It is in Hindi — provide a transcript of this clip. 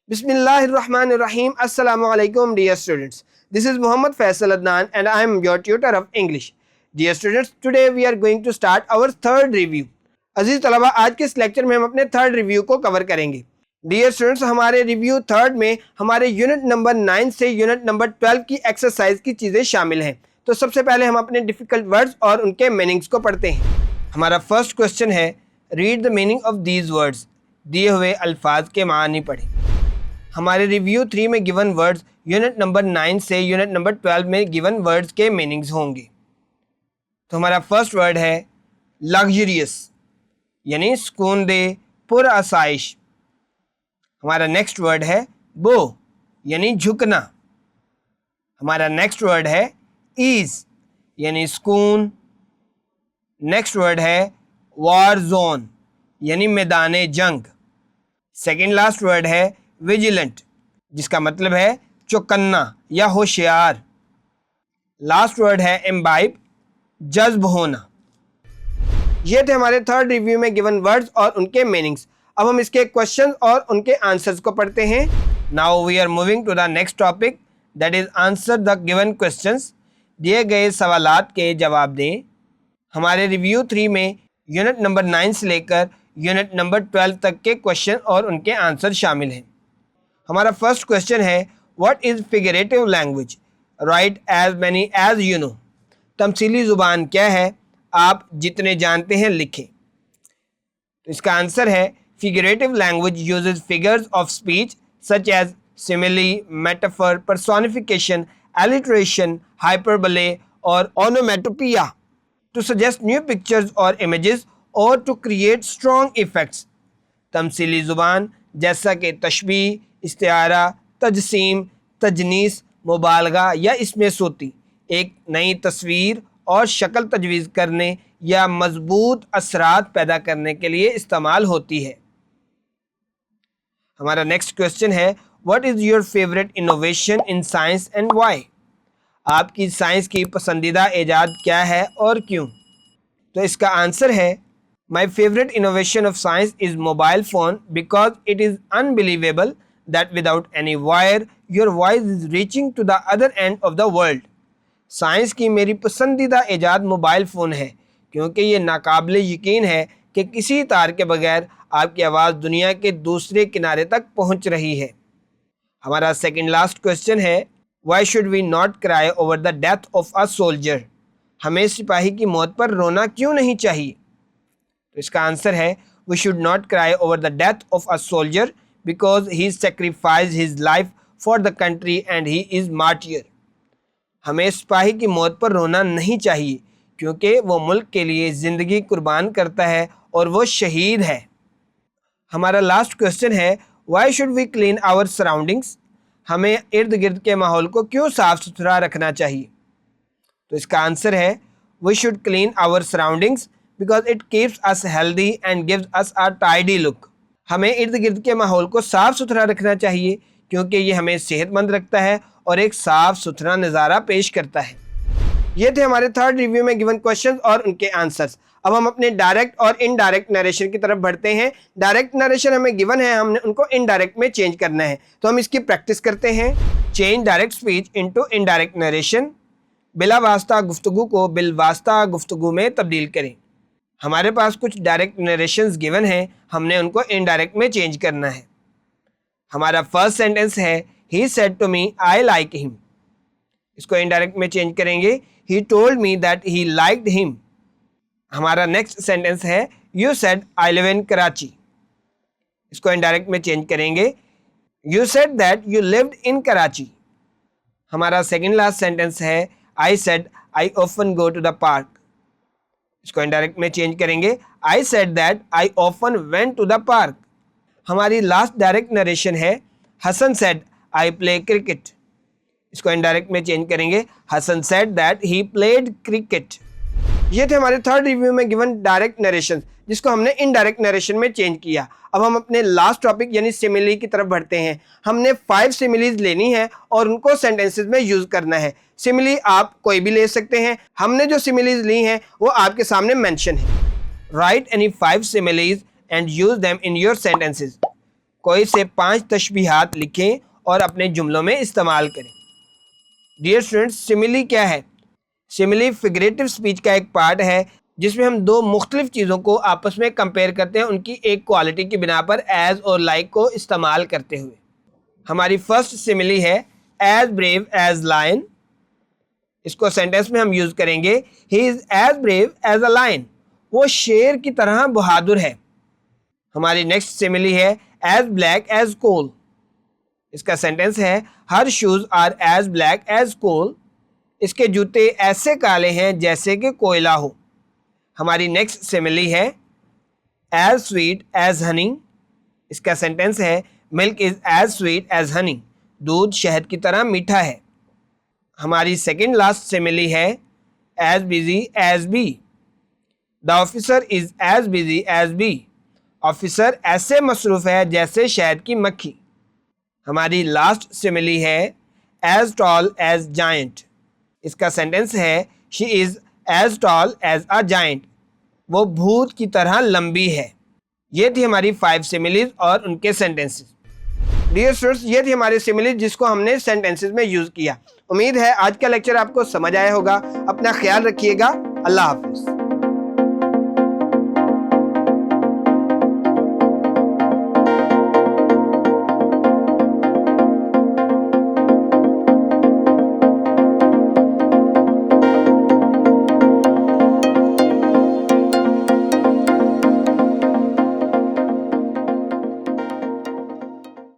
Bismillahirrahmanirrahim. Assalamu alaikum dear students. This is Muhammad Faisal Adnan and I am your tutor of English. Dear students, today we are going to start our third review. अजीज तलबा, आज के इस लेक्चर में हम अपने थर्ड रिव्यू को कवर करेंगे. डियर स्टूडेंट्स, हमारे रिव्यू थर्ड में हमारे यूनिट नंबर 9 से यूनिट नंबर 12 की एक्सरसाइज की चीज़ें शामिल हैं. तो सबसे पहले हम अपने डिफ़िकल्ट वर्ड्स और उनके मीनिंग्स को पढ़ते हैं. हमारा फर्स्ट क्वेश्चन है, read the meaning of these words. दिए हुए अल्फाज के मानी पढ़ें. हमारे रिव्यू 3 में गिवन वर्ड्स यूनिट नंबर 9 से यूनिट नंबर 12 में गिवन वर्ड्स के मीनिंग्स होंगे. तो हमारा फर्स्ट वर्ड है लग्जरियस, यानी सुकून दे, पुरआसाइश. हमारा नेक्स्ट वर्ड है बो, यानी झुकना. हमारा नेक्स्ट वर्ड है ईज, यानी सुकून. नेक्स्ट वर्ड है वार जोन, यानी मैदान जंग. सेकेंड लास्ट वर्ड है विजिलेंट, जिसका मतलब है चौकन्ना या होशियार. लास्ट वर्ड है एम्बाइब, जज्ब होना. ये थे हमारे थर्ड रिव्यू में गिवन वर्ड्स और उनके मीनिंग्स. अब हम इसके क्वेश्चंस और उनके आंसर्स को पढ़ते हैं. Now we are moving to the next topic, that is answer the given questions. दिए गए सवालात के जवाब दें. हमारे रिव्यू 3 में यूनिट नंबर 9 से लेकर यूनिट नंबर 12 तक के क्वेश्चन और उनके आंसर शामिल हैं. हमारा फर्स्ट क्वेश्चन है, what is figurative language? Right as many as you know. तमसीली ज़ुबान क्या है? आप जितने जानते हैं लिखें. तो इसका आंसर है, figurative language uses figures of speech such as simile, metaphor, personification, alliteration, hyperbole और onomatopoeia to suggest new pictures और इमेजेस और टू क्रिएट स्ट्रॉन्ग इफ़ेक्ट्स. तमसीली ज़ुबान जैसा कि तशबीह, इस्तिआरा, तजसीम, तजनीस, मुबालगा या इसमें सोती एक नई तस्वीर और शक्ल तजवीज़ करने या मजबूत असरात पैदा करने के लिए इस्तेमाल होती है. हमारा नेक्स्ट क्वेश्चन है, what is your favourite innovation in science and why? आपकी साइंस की पसंदीदा ईजाद क्या है और क्यों? तो इसका आंसर है, my favourite innovation of science is mobile phone because it is unbelievable that without any wire your voice is reaching to the other end of the world. Science की मेरी पसंदीदा ईजाद मोबाइल फ़ोन है क्योंकि ये नाकाबिले यकीन है कि किसी तार के बगैर आपकी आवाज़ दुनिया के दूसरे किनारे तक पहुंच रही है. हमारा सेकंड लास्ट क्वेश्चन है, why should we not cry over the death of a soldier? हमें सिपाही की मौत पर रोना क्यों नहीं चाहिए? तो इसका आंसर है, we should not cry over the death of a soldier because he sacrificed his life for the country and he is martyr. हमें सिपाही की मौत पर रोना नहीं चाहिए क्योंकि वो मुल्क के लिए ज़िंदगी कुर्बान करता है और वो शहीद है. हमारा लास्ट क्वेश्चन है, why should we clean our surroundings? हमें इर्द गिर्द के माहौल को क्यों साफ़ सुथरा रखना चाहिए? तो इसका आंसर है, we should clean our surroundings because it keeps us healthy and gives us a tidy look. हमें इर्द गिर्द के माहौल को साफ़ सुथरा रखना चाहिए क्योंकि ये हमें सेहतमंद रखता है और एक साफ़ सुथरा नज़ारा पेश करता है. ये थे हमारे थर्ड रिव्यू में गिवन क्वेश्चंस और उनके आंसर्स. अब हम अपने डायरेक्ट और इनडायरेक्ट नरेशन की तरफ बढ़ते हैं. डायरेक्ट नरेशन हमें गिवन है, हमने उनको इनडायरेक्ट में चेंज करना है. तो हम इसकी प्रैक्टिस करते हैं. Change direct speech into indirect narration. बिला वास्ता गुफ्तगू को बिल वास्ता गुफ्तगू में तब्दील करें. हमारे पास कुछ डायरेक्ट नरेशंस गिवन हैं, हमने उनको इनडायरेक्ट में चेंज करना है. हमारा फर्स्ट सेंटेंस है, he said to me I like him. इसको इनडायरेक्ट में चेंज करेंगे, he told me that he liked him. हमारा नेक्स्ट सेंटेंस है, you said I live in Karachi. इसको इनडायरेक्ट में चेंज करेंगे, you said that you lived in Karachi. हमारा सेकेंड लास्ट सेंटेंस है, I said I often go to the park. इसको इनडायरेक्ट में चेंज करेंगे, I said that I often went to the park. हमारी लास्ट डायरेक्ट नरेशन है, Hasan said I play cricket. इसको इनडायरेक्ट में चेंज करेंगे, Hasan said that he played cricket. ये थे हमारे थर्ड रिव्यू में गिवन डायरेक्ट नरेशन, जिसको हमने इनडायरेक्ट नरेशन में चेंज किया. अब हम अपने लास्ट टॉपिक यानी सिमिली की तरफ बढ़ते हैं. हमने 5 सिमिलीज लेनी है और उनको सेंटेंसेस में यूज़ करना है. सिमिली आप कोई भी ले सकते हैं. हमने जो सिमिलीज ली हैं वो आपके सामने मेंशन है. Right any 5 similes and use them in your sentences. कोई से 5 तशबीहात लिखें और अपने जुमलों में इस्तेमाल करें। डियर स्टूडेंट्स, सिमिली क्या है? सिमिली फिगरेटिव स्पीच का एक पार्ट है जिसमें हम दो मुख्तलिफ चीज़ों को आपस में कंपेयर करते हैं उनकी एक क्वालिटी की बिना पर एज और लाइक को इस्तेमाल करते हुए। हमारी फर्स्ट सिमिली है एज ब्रेव एज लायन। इसको सेंटेंस में हम यूज़ करेंगे he is as brave as a lion. वो शेर की तरह बहादुर है। हमारी नेक्स्ट सिमिली है एज ब्लैक एज कोल। इसका सेंटेंस है her shoes are as black as coal. इसके जूते ऐसे काले हैं जैसे कि कोयला हो। हमारी नेक्स्ट सिमिली है एज स्वीट एज हनी। इसका सेंटेंस है milk is as sweet as honey. दूध शहद की तरह मीठा है। हमारी सेकेंड लास्ट सिमिली है as busy as bee. The officer is as busy as bee. Officer ऐसे मसरूफ़ है जैसे शहद की मक्खी। हमारी लास्ट सिमिली है एज टॉल एज जायंट। इसका सेंटेंस है she is as tall as a giant. वो भूत की तरह लंबी है। ये थी हमारी 5 सिमिलीज और उनके सेंटेंसेस। डियर स्टूडेंट्स, ये थी हमारी सिमिलीज जिसको हमने सेंटेंसेस में यूज़ किया। उम्मीद है आज का लेक्चर आपको समझ आया होगा। अपना ख्याल रखिएगा। अल्लाह हाफिज़।